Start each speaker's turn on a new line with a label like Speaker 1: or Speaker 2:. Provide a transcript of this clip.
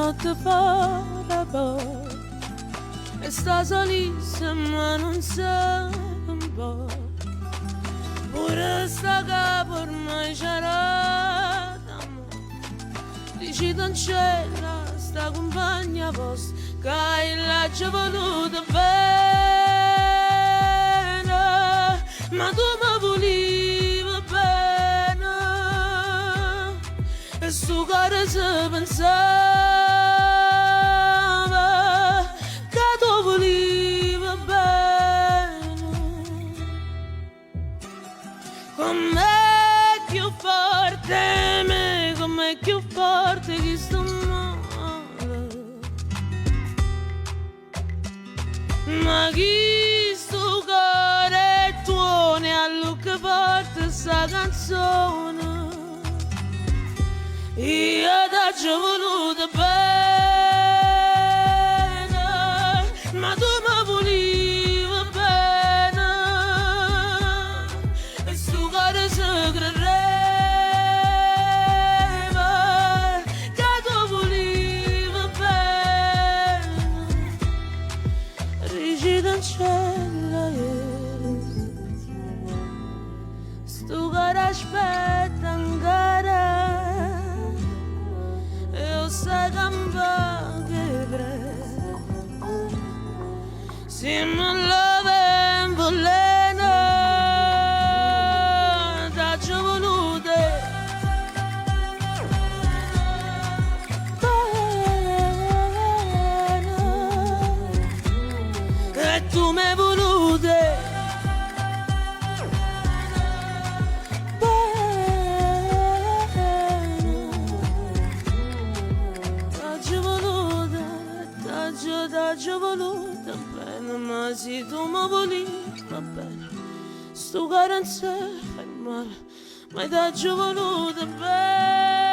Speaker 1: notte fa l'amore e sta solissima non sa un po'. Pure sta capo ormai c'era d'amore. Dici non c'era sta compagna vostra che l'ha già voluta bene, ma tu mi volevi bene e sto cuore si pensava che tu volevi bene. Com'è più forte me, com'è più forte che sto male, ma chi sto cuore tuo ne ha che forte sta canzone. Io t'ho voluto bene, ma tu mi volevi bene e sto cuore si credeva che tu volevi bene. Rigida in cielo sto cuore aspetta ancora e io sai che prego se mi love in volena da già volute bene e tu mi hai volute t'ho voluta bene, ma se tu mi volevi bene, sto cuore non si fa male, ma t'ho voluta bene.